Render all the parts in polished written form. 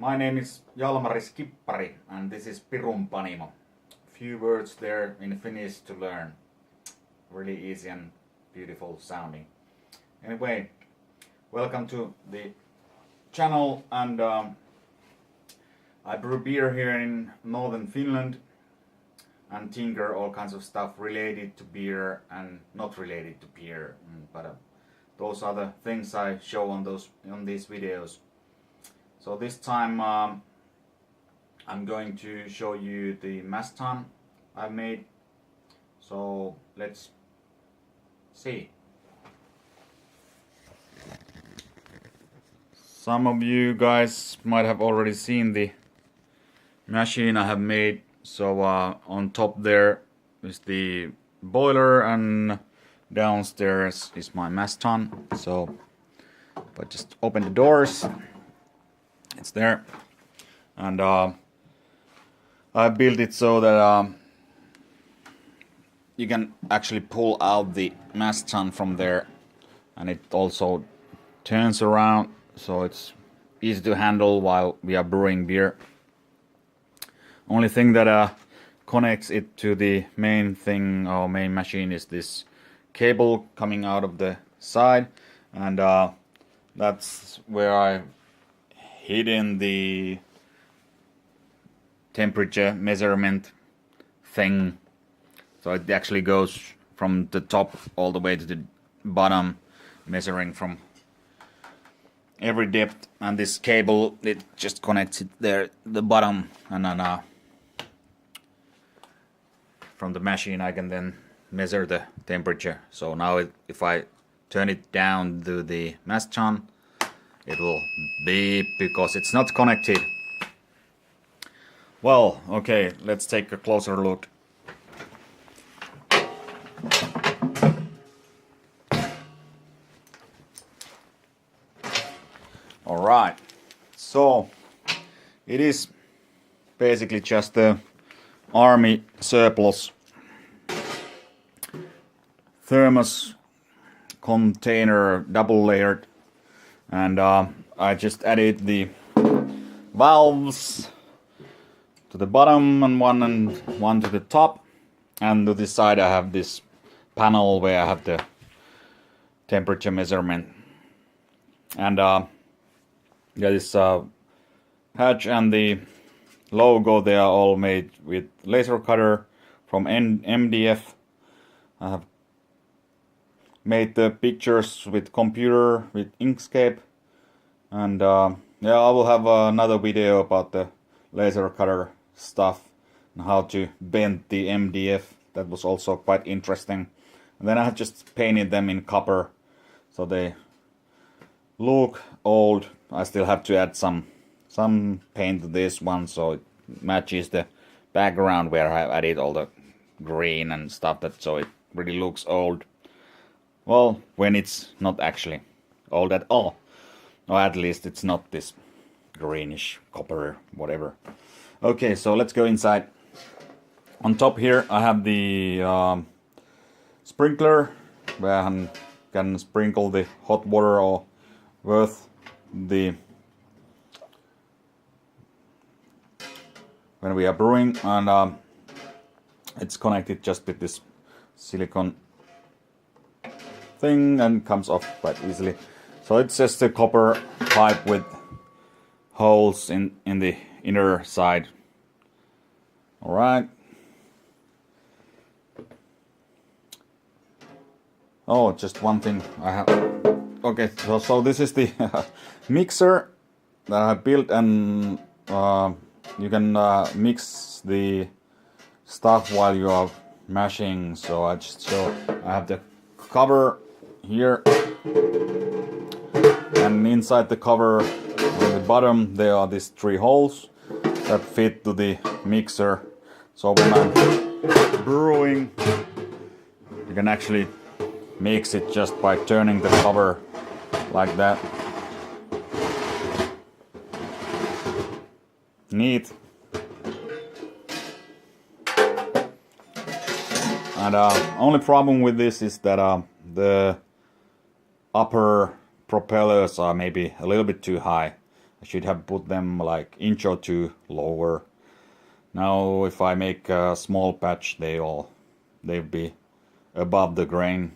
My name is Jalmari Skippari and this is Pirun Panimo. Few words there in Finnish to learn. Really easy and beautiful sounding. Anyway, welcome to the channel and I brew beer here in northern Finland and tinker all kinds of stuff related to beer and not related to beer. But those are the things I show on these videos. So this time I'm going to show you the mash tun I made. So let's see. Some of you guys might have already seen the machine I have made. So on top there is the boiler and downstairs is my mash tun. So if I just open the doors, it's there. And I built it so that you can actually pull out the mash tun from there, and it also turns around, so it's easy to handle while we are brewing beer. Only thing that connects it to the main thing, or main machine, is this cable coming out of the side, and that's where I hidden the temperature measurement thing. So it actually goes from the top all the way to the bottom, measuring from every depth, and this cable, it just connects it there, the bottom, and then from the machine I can then measure the temperature. So now if I turn it down to the mash tun, it will beep because it's not connected. Well, okay, let's take a closer look. Alright, so it is basically just a army surplus thermos container, double layered, and I just added the valves to the bottom and one to the top, and to this side I have this panel where I have the temperature measurement. And this hatch and the logo, they are all made with laser cutter from MDF. I have made the pictures with computer with Inkscape, and yeah, I will have another video about the laser cutter stuff and how to bend the MDF. That was also quite interesting. And then I have just painted them in copper so they look old. I still have to add some paint to this one so it matches the background where I added all the green and stuff, that so it really looks old. Well, when it's not actually old at all, or at least it's not this greenish copper whatever. Okay, so let's go inside. On top here I have the sprinkler where I can sprinkle the hot water or worth the when we are brewing, and it's connected just with this silicone thing and comes off quite easily. So it's just a copper pipe with holes in the inner side. Alright. Oh, just one thing I have. Okay, so this is the mixer that I built, and you can mix the stuff while you are mashing. So I just show, I have the cover here, and inside the cover on the bottom there are these 3 holes that fit to the mixer. So when I'm brewing, you can actually mix it just by turning the cover like that. Neat. And only problem with this is that the upper propellers are maybe a little bit too high. I should have put them like inch or two lower. Now if I make a small patch, they'll be above the grain.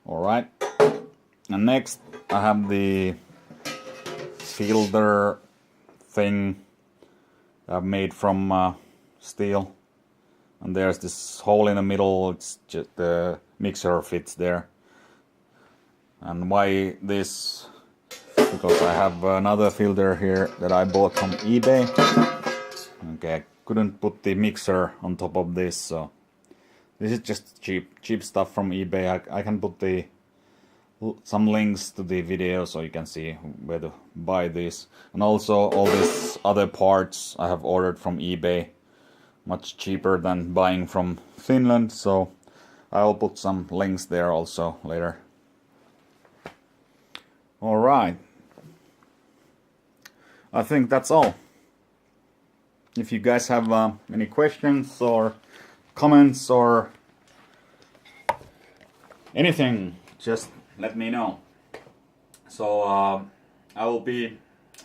Alright, and next I have the filter thing I've made from steel, and there's this hole in the middle. It's just the mixer fits there. And why this? Because I have another filter here that I bought from eBay. Okay, I couldn't put the mixer on top of this, so this is just cheap stuff from eBay. I can put some links to the video so you can see where to buy this. And also all these other parts I have ordered from eBay, much cheaper than buying from Finland, so I'll put some links there also later. Alright, I think that's all. If you guys have any questions or comments or anything, just let me know. So I will be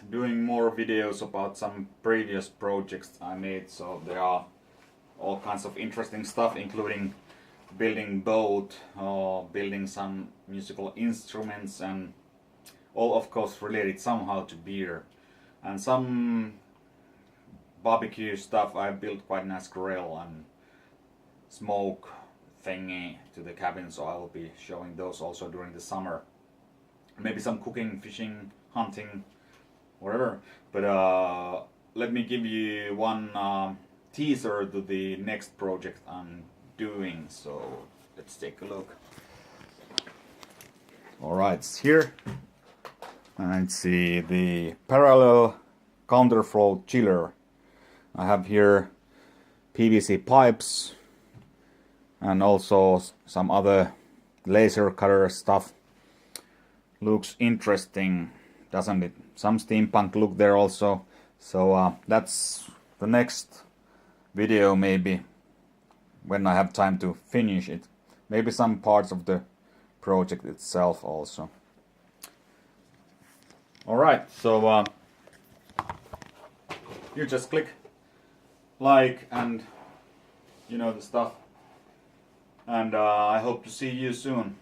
doing more videos about some previous projects I made. So there are all kinds of interesting stuff, including building boat or building some musical instruments, and all of course related somehow to beer, and some barbecue stuff. I built quite a nice grill and smoke thingy to the cabin, so I will be showing those also during the summer. Maybe some cooking, fishing, hunting, whatever. But let me give you one teaser to the next project I'm doing, so let's take a look. Alright, it's here. And it's the parallel counterflow chiller. I have here PVC pipes and also some other laser cutter stuff. Looks interesting, doesn't it? Some steampunk look there also. So that's the next video, maybe, when I have time to finish it. Maybe some parts of the project itself also. Alright, so you just click like and you know the stuff. And I hope to see you soon.